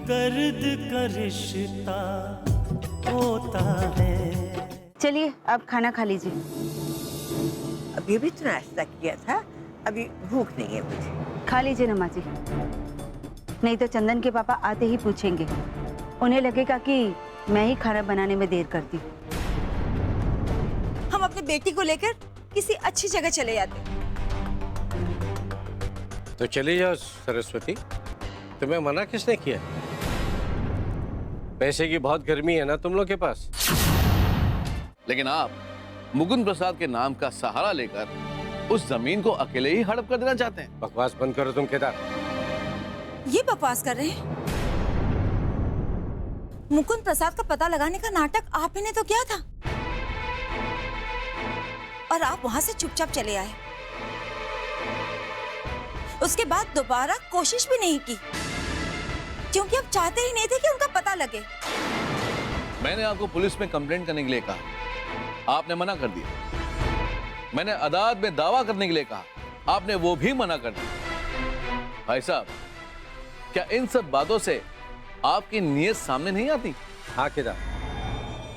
दर्द का रिश्ता होता है। चलिए अब खाना खा लीजिए। अभी भी तो नाश्ता किया था, अभी भूख नहीं है मुझे। खा लीजिए ना माँ जी, नहीं तो चंदन के पापा आते ही पूछेंगे, उन्हें लगेगा कि मैं ही खाना बनाने में देर कर दी। हम अपनी बेटी को लेकर किसी अच्छी जगह चले जाते। तो चली जाओ सरस्वती, तुम्हें मना किसने किया? पैसे की बहुत गर्मी है ना तुम लोग के पास। लेकिन आप मुकुंद प्रसाद के नाम का सहारा लेकर उस जमीन को अकेले ही हड़प कर देना चाहते हैं। बकवास बंद करो तुम केदार। ये बकवास कर रहे हैं? मुकुंद प्रसाद का पता लगाने का नाटक आप ही ने तो किया था और आप वहां से चुपचाप चले आए। उसके बाद दोबारा कोशिश भी नहीं की क्योंकि आप चाहते ही नहीं थे कि उनका पता लगे। मैंने आपको पुलिस में कंप्लेंट करने के लिए कहा, आपने मना कर दिया। मैंने अदालत में दावा करने के लिए कहा, आपने वो भी मना कर दिया। भाई साहब, क्या इन सब बातों से आपकी नीयत सामने नहीं आती? हाँ केदार,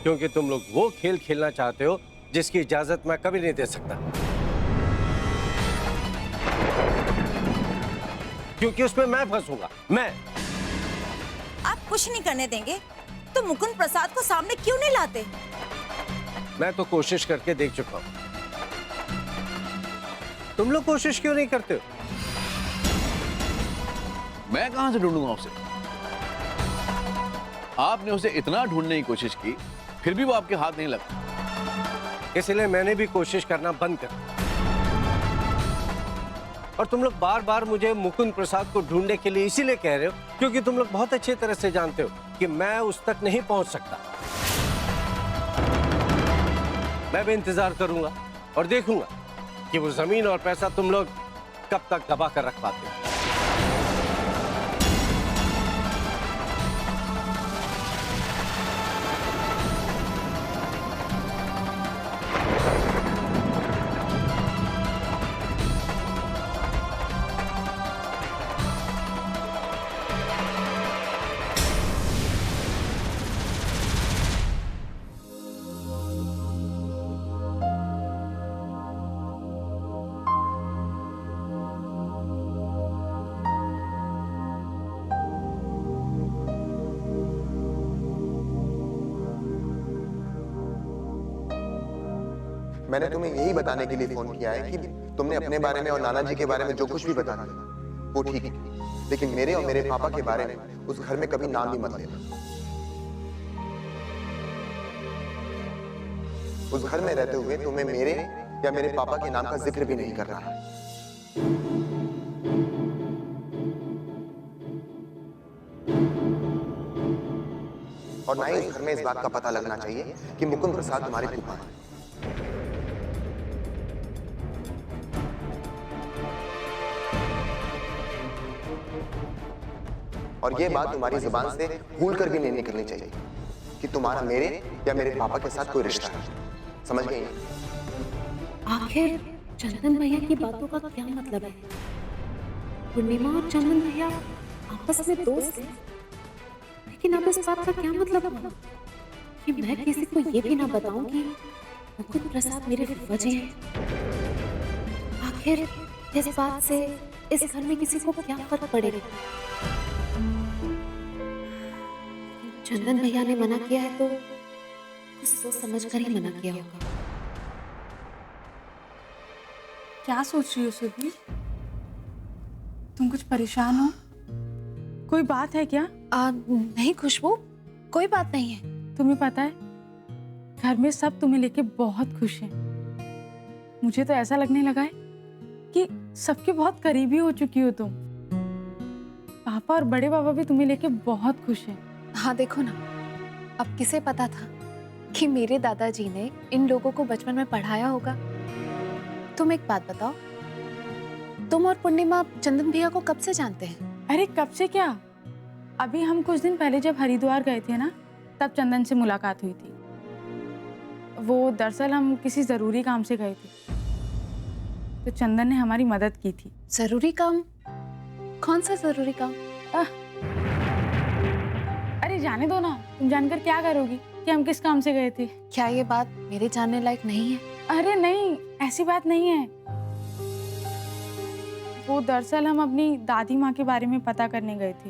क्योंकि तुम लोग वो खेल खेलना चाहते हो जिसकी इजाजत मैं कभी नहीं दे सकता, क्योंकि उसमें मैं फंसूंगा। मैं आप कुछ नहीं करने देंगे तो मुकुंद प्रसाद को सामने क्यों नहीं लाते? मैं तो कोशिश करके देख चुका हूं, तुम लोग कोशिश क्यों नहीं करते हो? मैं कहां से ढूंढूंगा उसे? आपने उसे इतना ढूंढने की कोशिश की, फिर भी वो आपके हाथ नहीं लगा। इसलिए मैंने भी कोशिश करना बंद कर दिया। और तुम लोग बार बार मुझे मुकुंद प्रसाद को ढूंढने के लिए इसीलिए कह रहे हो क्योंकि तुम लोग बहुत अच्छी तरह से जानते हो कि मैं उस तक नहीं पहुंच सकता। मैं भी इंतजार करूंगा और देखूंगा कि वो जमीन और पैसा तुम लोग कब तक दबा कर रख पाते हो। मैंने तुम्हें यही बताने के लिए फोन किया है कि तुमने अपने बारे में और नाना जी के बारे में जो कुछ भी बताना वो ठीक है, लेकिन मेरे और मेरे पापा के बारे में उस घर में कभी नाम भी मत लेना। उस घर में रहते हुए तुम्हें मेरे या मेरे पापा के नाम का जिक्र भी नहीं करना है। और ना ही इस घर में इस बात का पता लगना चाहिए कि मुकुंद प्रसाद तुम्हारे फूफा हैं। और ये बात तुम्हारी जुबान से भूल कर भी नहीं निकलनी चाहिए कि तुम्हारा मेरे या मेरे पापा के साथ कोई रिश्ता है। समझ गई? आखिर चंदन भैया की बातों का क्या मतलब है? पूर्णिमा और चंदन भैया आपस में दोस्त हैं, लेकिन अब इस बात का क्या मतलब हुआ कि मैं किसी को ये भी ना बताऊं कि मुकुंद प्रसाद मेरे वजह हैं। आखिर इस बात से इस घर में किसी को क्या फर्क पड़ेगा? चंदन भैया ने मना किया है तो कुछ सोच समझ कर ही मना किया होगा। क्या सोच रही हो सुरभि? तुम कुछ परेशान हो? कोई बात है क्या? नहीं खुशबू, कोई बात नहीं है। तुम्हें पता है घर में सब तुम्हें लेके बहुत खुश हैं। मुझे तो ऐसा लगने लगा है कि सबके बहुत करीबी हो चुकी हो तुम। पापा और बड़े पापा भी तुम्हें लेके बहुत खुश हैं। हाँ देखो ना, अब किसे पता था कि मेरे दादाजी ने इन लोगों को बचपन में पढ़ाया होगा। तुम एक बात बताओ, तुम और पूर्णिमा चंदन भैया को कब से जानते हैं? अरे कब से क्या, अभी हम कुछ दिन पहले जब हरिद्वार गए थे ना, तब चंदन से मुलाकात हुई थी। वो दरअसल हम किसी जरूरी काम से गए थे, तो चंदन ने हमारी मदद की थी। जरूरी काम? कौन सा जरूरी काम? जाने दो ना, तुम जानकर क्या करोगी कि हम किस काम से गए थे? क्या ये बात मेरे जानने लायक नहीं है? अरे नहीं, ऐसी बात नहीं है। वो दरअसल हम अपनी दादी माँ के बारे में पता करने गए थे।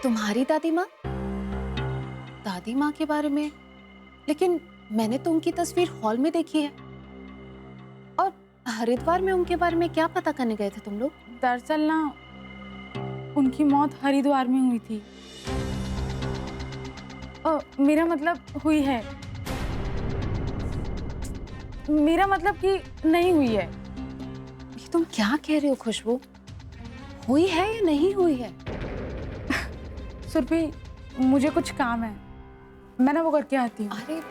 तुम्हारी दादी माँ? दादी माँ के बारे में? लेकिन मैंने तो उनकी तस्वीर हॉल में देखी है। और हरिद्वार में उनके बारे में क्या पता करने गए थे तुम लोग? दरअसल ना, उनकी मौत हरिद्वार में हुई थी। मेरा मतलब हुई है। मेरा मतलब कि नहीं हुई है। ये तुम क्या कह रहे हो खुशबू? हुई है या नहीं हुई है? सुरभि, मुझे कुछ काम है, मैं ना वो करके आती हूँ। अरे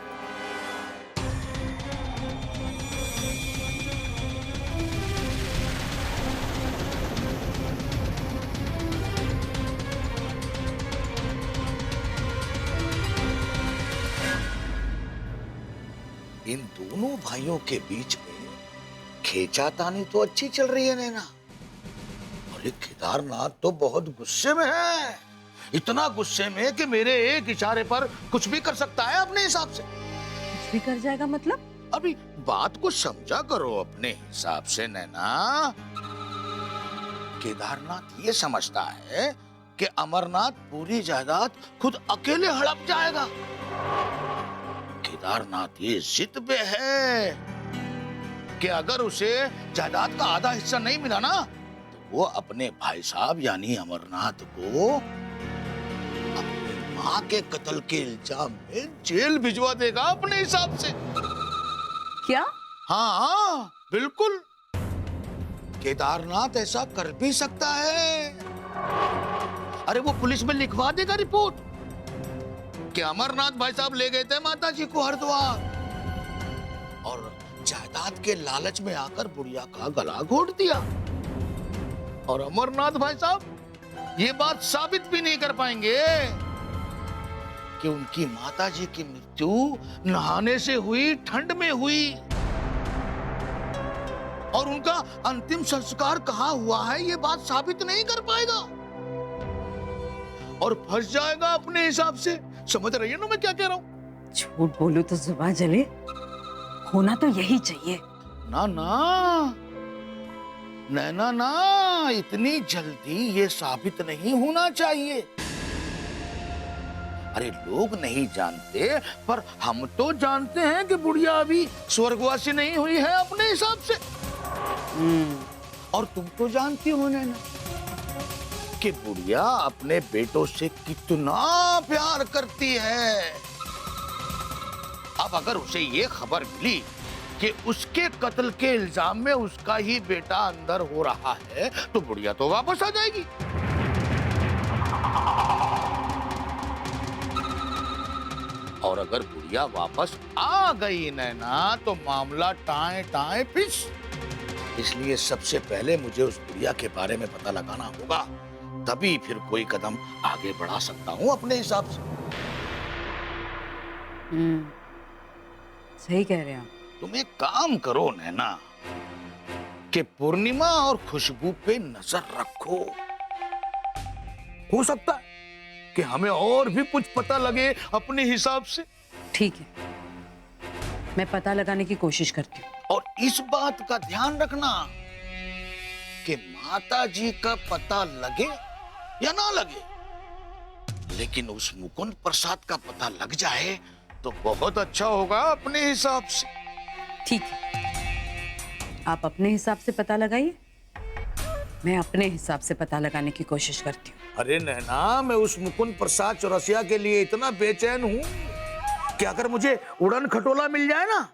इन दोनों भाइयों के बीच में खींचातानी तो अच्छी चल रही है नैना। और ये केदारनाथ तो बहुत गुस्से में है, इतना गुस्से में कि मेरे एक इशारे पर कुछ भी कर सकता है अपने हिसाब से। कुछ भी कर जाएगा मतलब? अभी बात को समझा करो अपने हिसाब से नैना। केदारनाथ ये समझता है कि अमरनाथ पूरी जायदाद खुद अकेले हड़प जाएगा। केदारनाथ ये जिद पे है कि अगर उसे जायदाद का आधा हिस्सा नहीं मिला ना, तो वो अपने भाई साहब यानी अमरनाथ को अपनी माँ के कत्ल के इल्जाम में जेल भिजवा देगा अपने हिसाब से। क्या? हाँ बिल्कुल, केदारनाथ ऐसा कर भी सकता है। अरे वो पुलिस में लिखवा देगा रिपोर्ट कि अमरनाथ भाई साहब ले गए थे माता जी को हरिद्वार और जायदाद के लालच में आकर बुढ़िया का गला घोट दिया। और अमरनाथ भाई साहब ये बात साबित भी नहीं कर पाएंगे कि उनकी माता जी की मृत्यु नहाने से हुई, ठंड में हुई। और उनका अंतिम संस्कार कहाँ हुआ है ये बात साबित नहीं कर पाएगा और फंस जाएगा अपने हिसाब से। समझ रही है ना मैं क्या कह रहा हूँ? झूठ बोलूं तो जुबान जले, होना तो यही चाहिए। ना ना नैना ना, इतनी जल्दी ये साबित नहीं होना चाहिए। अरे लोग नहीं जानते पर हम तो जानते हैं कि बुढ़िया अभी स्वर्गवासी नहीं हुई है अपने हिसाब से। और तुम तो जानती हो नैना कि बुढ़िया अपने बेटों से कितना प्यार करती है। अब अगर उसे ये खबर मिली कि उसके कत्ल के इल्जाम में उसका ही बेटा अंदर हो रहा है तो बुढ़िया तो वापस आ जाएगी। और अगर बुढ़िया वापस आ गई नैना तो मामला टाए टाए फिश। इसलिए सबसे पहले मुझे उस बुढ़िया के बारे में पता लगाना होगा, तभी फिर कोई कदम आगे बढ़ा सकता हूँ अपने हिसाब से। सही कह रहे हैं आप। तुम एक काम करो नैना कि पूर्णिमा और खुशबू पे नजर रखो। हो सकता है कि हमें और भी कुछ पता लगे अपने हिसाब से। ठीक है, मैं पता लगाने की कोशिश करती हूँ। और इस बात का ध्यान रखना कि माता जी का पता लगे या ना लगे, लेकिन उस मुकुंद प्रसाद का पता लग जाए तो बहुत अच्छा होगा अपने हिसाब से। ठीक है, आप अपने हिसाब से पता लगाइए, मैं अपने हिसाब से पता लगाने की कोशिश करती हूँ। अरे नैना, मैं उस मुकुंद प्रसाद चौरसिया के लिए इतना बेचैन हूँ कि अगर मुझे उड़न खटोला मिल जाए ना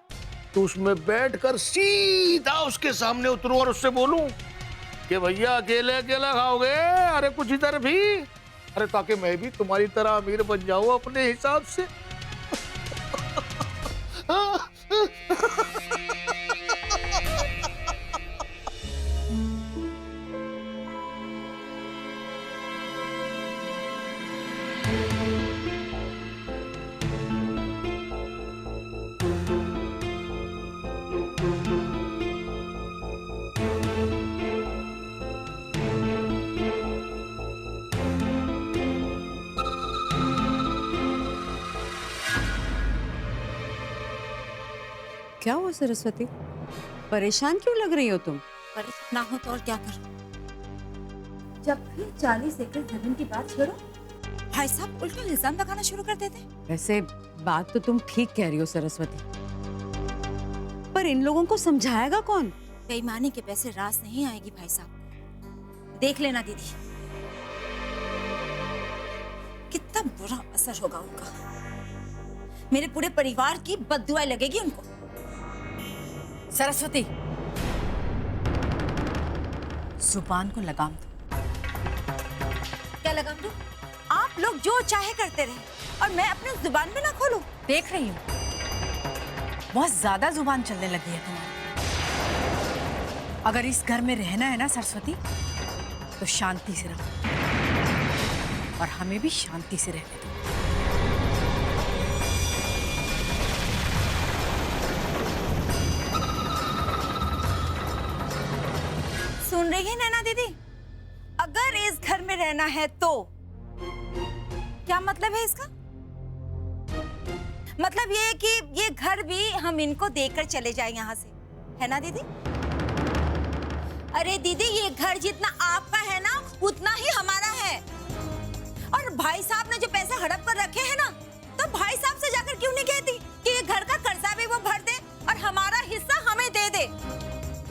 तो उसमें बैठकर सीधा उसके सामने उतरूं और उससे बोलूं कि भैया अकेले अकेला खाओगे, अरे कुछ इधर भी, अरे ताकि मैं भी तुम्हारी तरह अमीर बन जाऊं अपने हिसाब से। क्या हुआ सरस्वती, परेशान क्यों लग रही हो तुम? परेशान ना हो तो और क्या करूं? जब भी 40 एकड़ जमीन की बात छोड़ो। भाई साहब उल्टा इल्जाम लगाना शुरू कर देते। वैसे बात तो तुम ठीक कह रही हो सरस्वती, पर इन लोगों को समझाएगा कौन? बेईमानी के पैसे रास नहीं आएगी भाई साहब, देख लेना दीदी, कितना बुरा असर होगा उनका। मेरे पूरे परिवार की बद्दुआएं लगेगी उनको। सरस्वती, जुबान को लगाम दो। क्या लगाम दूं? आप लोग जो चाहे करते रहे और मैं अपनी जुबान में ना खोलूं। देख रही हूँ, बहुत ज्यादा जुबान चलने लगी है तुम्हारी। अगर इस घर में रहना है ना सरस्वती, तो शांति से रहो और हमें भी शांति से रहने दो। सुन रही है नैना दीदी, अगर इस घर में रहना है तो क्या मतलब है इसका? मतलब ये है कि ये घर भी हम इनको देकर चले जाए यहाँ से, है ना दीदी? अरे दीदी, ये घर जितना आपका है ना उतना ही हमारा है। और भाई साहब ने जो पैसे हड़प कर रखे हैं ना, तो भाई साहब से जाकर क्यों नहीं कहती कि ये घर का कर्जा भी वो भर दे और हमारा हिस्सा हमें दे दे।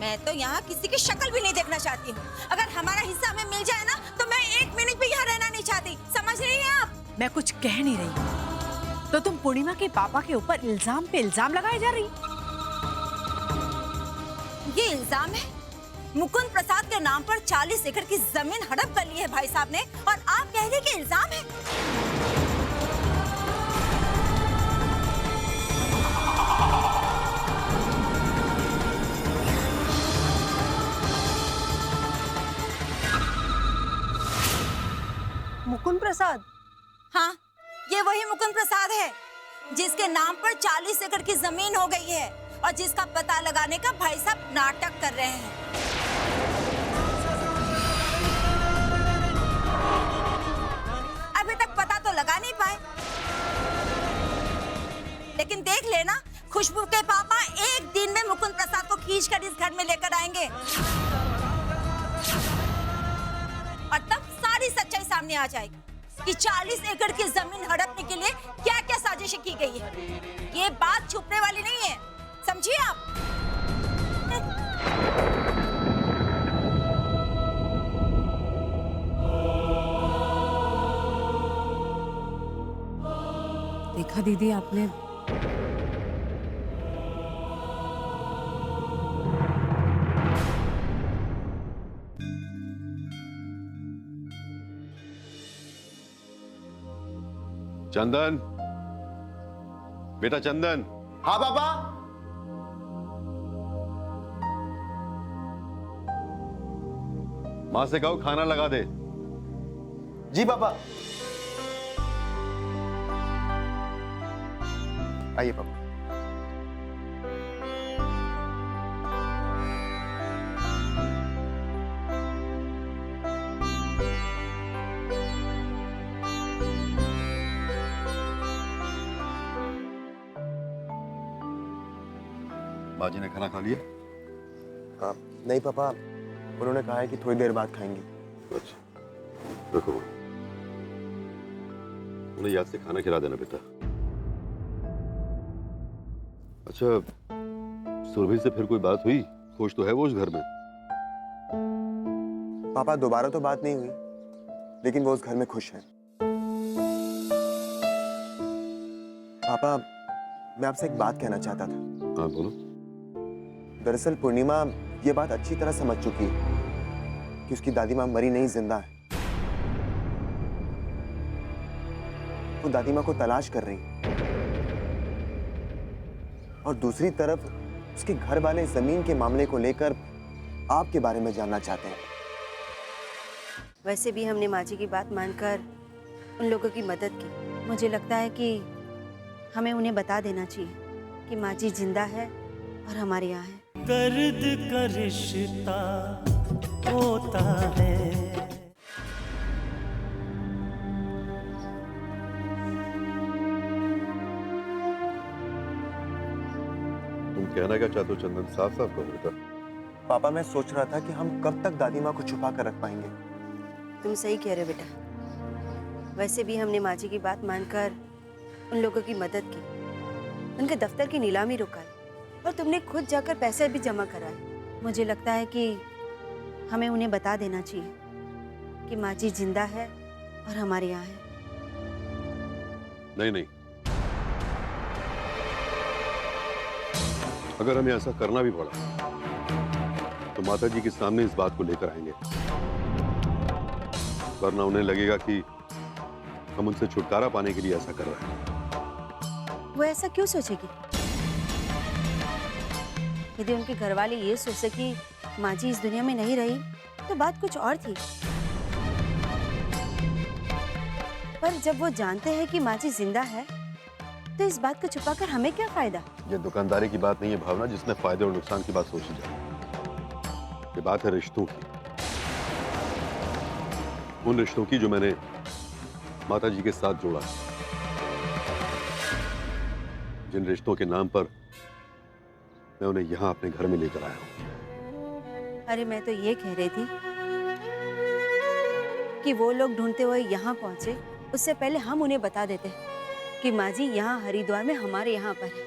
मैं तो यहाँ किसी की शक्ल भी नहीं देखना चाहती हूँ। अगर हमारा हिस्सा हमें मिल जाए ना, तो मैं 1 मिनट भी यहाँ रहना नहीं चाहती। समझ रही हैं आप? मैं कुछ कह नहीं रही, तो तुम पूर्णिमा के पापा के ऊपर इल्जाम पे इल्जाम लगाए जा रही। ये इल्जाम है मुकुंद प्रसाद के नाम पर 40 एकड़ की जमीन हड़प कर ली है भाई साहब ने, और आप कह रहे कि इल्जाम है? मुकुंद प्रसाद? हाँ, ये वही मुकुंद प्रसाद है जिसके नाम पर 40 एकड़ की जमीन हो गई है और जिसका पता लगाने का भाई साहब नाटक कर रहे हैं। अभी तक पता तो लगा नहीं पाए, लेकिन देख लेना, खुशबू के पापा एक दिन में मुकुंद प्रसाद को खींचकर इस घर में लेकर आएंगे और तब सारी सच्चाई सामने आ जाएगी कि 40 एकड़ की जमीन हड़पने के लिए क्या क्या साजिशें की गई है। ये बात छुपने वाली नहीं है, समझिए आप। देखा दीदी आपने, चंदन, बेटा चंदन। हाँ पापा। माँ से कहो खाना लगा दे। जी पापा। आइए पापा। बाजी ने खाना खा लिया? नहीं पापा, उन्होंने कहा है कि थोड़ी देर बाद खाएंगे। अच्छा, रखो। उन्हें याद से खाना खिला देना बेटा। अच्छा, सुरभि से फिर कोई बात हुई? खुश तो है वो उस घर में? पापा दोबारा तो बात नहीं हुई, लेकिन वो उस घर में खुश है। पापा, मैं आपसे एक बात कहना चाहता था। हाँ बोलो। दरअसल पूर्णिमा ये बात अच्छी तरह समझ चुकी है कि उसकी दादी माँ मरी नहीं, जिंदा है। वो दादी माँ को तलाश कर रही है और दूसरी तरफ उसके घर वाले जमीन के मामले को लेकर आपके बारे में जानना चाहते हैं। वैसे भी हमने माँ जी की बात मानकर उन लोगों की मदद की। मुझे लगता है कि हमें उन्हें बता देना चाहिए कि माँ जी जिंदा है और हमारे यहाँ है। दर्द का रिश्ता होता है। तुम कहना क्या चाहते हो चंदन? साफ साफ कहो बेटा। पापा, मैं सोच रहा था कि हम कब तक दादी माँ को छुपा कर रख पाएंगे। तुम सही कह रहे हो बेटा। वैसे भी हमने माँ जी की बात मानकर उन लोगों की मदद की, उनके दफ्तर की नीलामी रुकाई और तुमने खुद जाकर पैसे भी जमा कराए। मुझे लगता है कि हमें उन्हें बता देना चाहिए कि माँ जी जिंदा है और हमारे यहाँ है। नहीं नहीं, अगर हमें ऐसा करना भी पड़ा तो माता जी के सामने इस बात को लेकर आएंगे, वरना उन्हें लगेगा कि हम उनसे छुटकारा पाने के लिए ऐसा कर रहे हैं। वो ऐसा क्यों सोचेगी? यदि उनके घर वाले ये सोचे कि माँ जी इस दुनिया में नहीं रही तो बात कुछ और थी, पर जब वो जानते हैं कि माँ जी जिंदा है तो इस बात को छुपाकर हमें क्या फायदा? ये दुकानदारी की बात नहीं है भावना, जिसमें फायदे और नुकसान की बात सोची जाए। ये बात है रिश्तों की, उन रिश्तों की जो मैंने माता जी के साथ जोड़ा, जिन रिश्तों के नाम पर मैं उन्हें यहां अपने घर में लेकर आया हूं। अरे मैं तो ये कह रही थी कि वो लोग ढूंढते हुए यहाँ पहुंचे, उससे पहले हम उन्हें बता देते कि माँ जी यहाँ हरिद्वार में हमारे यहाँ पर है।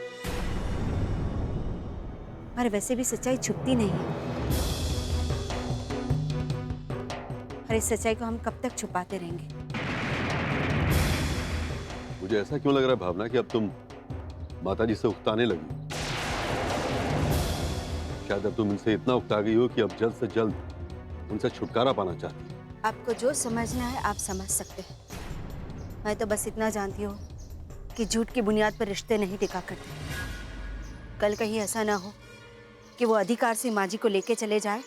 और वैसे भी सच्चाई छुपती नहीं है, और इस सच्चाई को हम कब तक छुपाते रहेंगे? मुझे ऐसा क्यों लग रहा है भावना कि अब तुम माता जी से उकताने लगी? शायद अब तुम इनसे इतना उकता गई हो कि अब जल्द से जल्द उनसे छुटकारा पाना चाहती हो। आपको जो समझना है आप समझ सकते हैं। मैं तो बस इतना जानती हूँ कि झूठ की बुनियाद पर रिश्ते नहीं टिका करते। कल कहीं ऐसा ना हो कि वो अधिकार से माँ जी को लेके चले जाए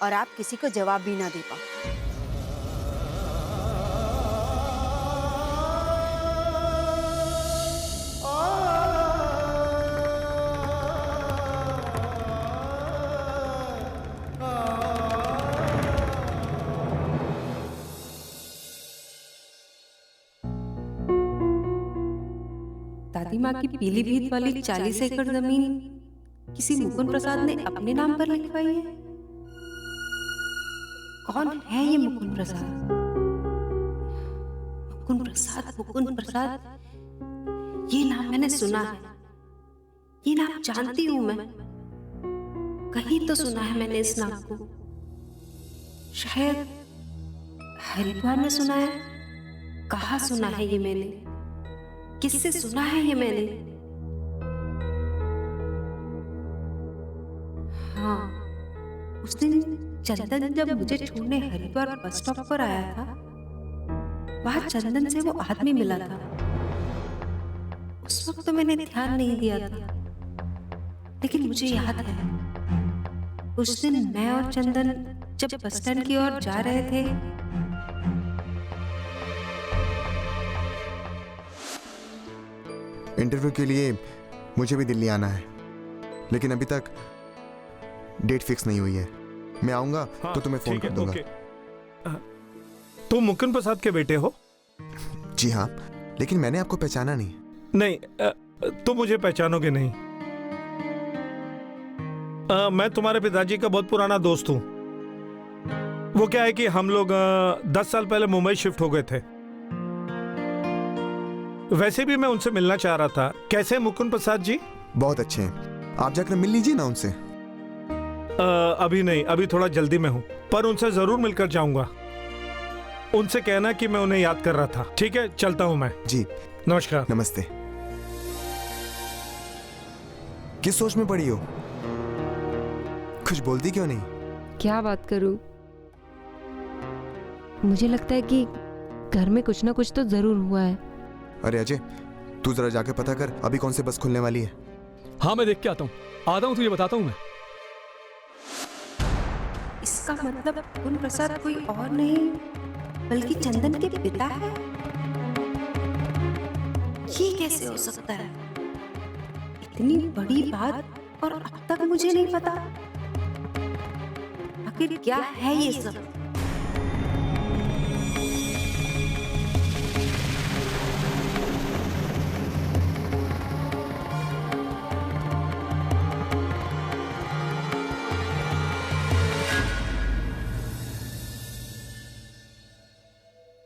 और आप किसी को जवाब भी ना दे पाओ। दादी माँ की पीलीभीत वाली 40 एकड़ जमीन किसी मुकुंद प्रसाद ने अपने नाम पर लिखवाई है। कौन है ये मुकुंद प्रसाद? मुकुंद प्रसाद, मुकुंद प्रसाद, ये नाम मैंने सुना है, ये नाम जानती हूं मैं। कहीं तो सुना है मैंने इस नाम को। शायद हरिद्वार में सुना है। कहाँ सुना है ये मैंने? किससे सुना है ये मैंने? हाँ, उस दिन चंदन जब मुझे छोड़ने हरिद्वार बस स्टॉप पर आया था, वहां चंदन से वो आदमी मिला था। उस वक्त तो मैंने ध्यान नहीं दिया था, लेकिन मुझे याद है उस दिन मैं और चंदन जब बस स्टैंड की ओर जा रहे थे, इंटरव्यू के लिए मुझे भी दिल्ली आना है, लेकिन अभी तक डेट फिक्स नहीं हुई है। मैं आऊंगा तो तुम्हें फोन कर दूंगा। तुम मुकुंद प्रसाद के बेटे हो? जी हाँ, लेकिन मैंने आपको पहचाना नहीं। नहीं, तुम मुझे पहचानोगे नहीं। मैं तुम्हारे पिताजी का बहुत पुराना दोस्त हूँ। वो क्या है कि हम लोग 10 साल पहले मुंबई शिफ्ट हो गए थे। वैसे भी मैं उनसे मिलना चाह रहा था। कैसे मुकुंद प्रसाद जी? बहुत अच्छे हैं, आप जाकर मिल लीजिए ना उनसे। अभी नहीं, अभी थोड़ा जल्दी में हूँ, पर उनसे जरूर मिलकर जाऊंगा। उनसे कहना कि मैं उन्हें याद कर रहा था। ठीक है, चलता हूँ मैं। जी, नमस्कार। नमस्ते। किस सोच में पड़ी हो? कुछ बोलती क्यों नहीं? क्या बात करूं? मुझे लगता है कि घर में कुछ ना कुछ तो जरूर हुआ है। अरे अजय, तू जरा जाके पता कर अभी कौन से बस खुलने वाली है। हाँ, मैं देख के आता हूँ, तुझे बताता हूँ मैं। इसका मतलब मुकुंद प्रसाद कोई और नहीं बल्कि चंदन के पिता है। ये कैसे हो सकता है? इतनी बड़ी बात और अब तक मुझे नहीं पता। आखिर क्या है ये सब?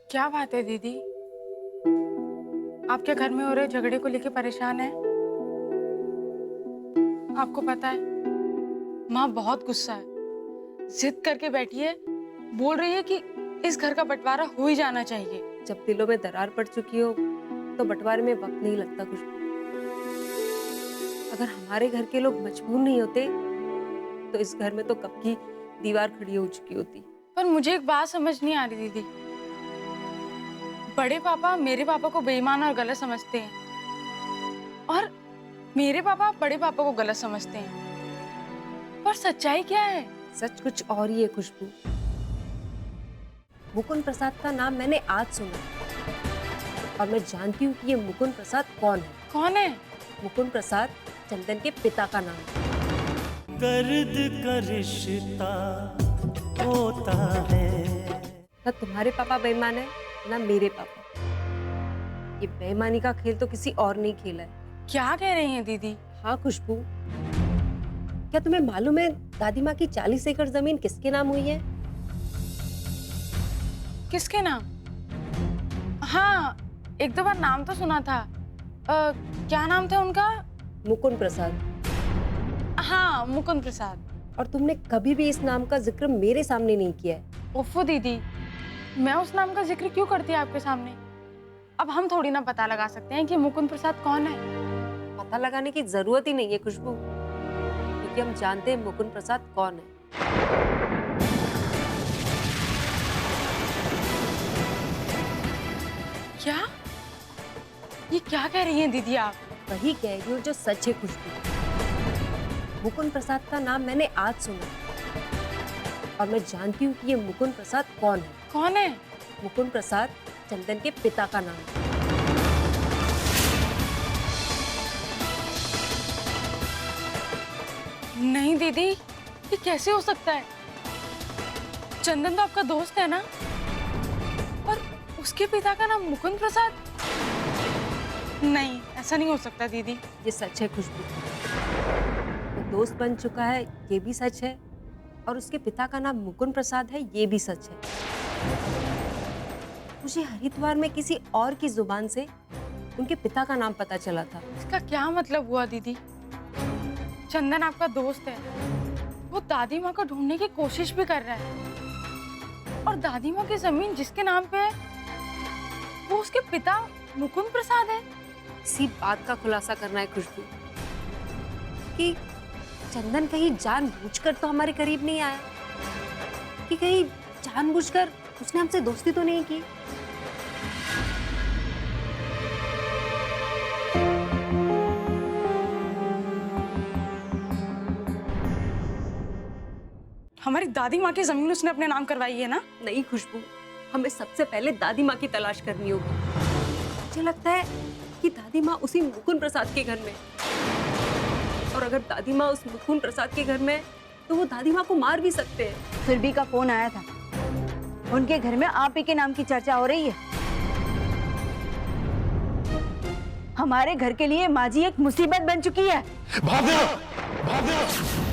क्या बात है दीदी? आपके घर में हो रहे झगड़े को लेके परेशान है? आपको पता है माँ बहुत गुस्सा है, जिद करके बैठी है, बोल रही है कि इस घर का बंटवारा हो ही जाना चाहिए। जब दिलों में दरार पड़ चुकी हो तो बंटवारे में वक्त नहीं लगता खुशबू। अगर हमारे घर के लोग मजबूर नहीं होते तो इस घर में तो कब की दीवार खड़ी हो चुकी होती। पर मुझे एक बात समझ नहीं आ रही दीदी, बड़े पापा मेरे पापा को बेईमान और गलत समझते हैं और मेरे पापा बड़े पापा को गलत समझते हैं, पर सच्चाई क्या है? सच कुछ और ही है खुशबू। मुकुंद प्रसाद का नाम मैंने आज सुना और मैं जानती हूँ कि ये मुकुंद प्रसाद कौन है। कौन है? मुकुंद प्रसाद चंदन के पिता का नाम है। दर्द का रिश्ता होता है। ना तुम्हारे पापा बेईमान है ना मेरे पापा। ये बेईमानी का खेल तो किसी और ने खेला है। क्या कह रही हैं दीदी? हाँ खुशबू, क्या तुम्हें मालूम है दादी माँ की 40 एकड़ जमीन किसके नाम हुई है? किसके नाम? हाँ, एक दो बार नाम तो सुना था। क्या नाम था उनका? मुकुंद प्रसाद। हाँ, मुकुंद प्रसाद। और तुमने कभी भी इस नाम का जिक्र मेरे सामने नहीं किया है। ओफो दीदी, मैं उस नाम का जिक्र क्यों करती है आपके सामने? अब हम थोड़ी ना पता लगा सकते हैं कि मुकुंद प्रसाद कौन है। पता लगाने की जरूरत ही नहीं है खुशबू, क्योंकि हम जानते हैं मुकुंद प्रसाद कौन है। क्या? ये क्या कह रही हैं दीदी आप? वही कह रही हूँ जो सच है खुशबू। मुकुंद प्रसाद का नाम मैंने आज सुना और मैं जानती हूँ कि ये मुकुंद प्रसाद कौन है। कौन है? मुकुंद प्रसाद चंदन के पिता का नाम है। नहीं दीदी, ये कैसे हो सकता है? चंदन तो आपका दोस्त है ना, और उसके पिता का नाम मुकुंद प्रसाद? नहीं, ऐसा नहीं हो सकता दीदी। ये सच है खुशबू, वो दोस्त बन चुका है ये भी सच है, और उसके पिता का नाम मुकुंद प्रसाद है ये भी सच है। मुझे हरिद्वार में किसी और की जुबान से उनके पिता का नाम पता चला था। इसका क्या मतलब हुआ दीदी? चंदन आपका दोस्त है, वो दादी माँ को ढूंढने की कोशिश भी कर रहा है, और दादी माँ की जमीन जिसके नाम पे है वो उसके पिता मुकुंद प्रसाद है। इसी बात का खुलासा करना है खुशबू कि चंदन कहीं जानबूझकर तो हमारे करीब नहीं आया, कि कहीं जानबूझकर उसने हमसे दोस्ती तो नहीं की। हमारी दादी माँ की जमीन उसने अपने नाम करवाई है ना? नहीं खुशबू, हमें सबसे पहले दादी माँ की तलाश करनी होगी। मुझे लगता है कि दादी माँ उसी मुकुंद प्रसाद के घर में, और अगर दादी माँ उस मुकुंद प्रसाद के घर में तो वो दादी माँ को मार भी सकते हैं। सुरभि का फोन आया था, उनके घर में आप ही के नाम की चर्चा हो रही है। हमारे घर के लिए माँ जी एक मुसीबत बन चुकी है। भागो, भागो।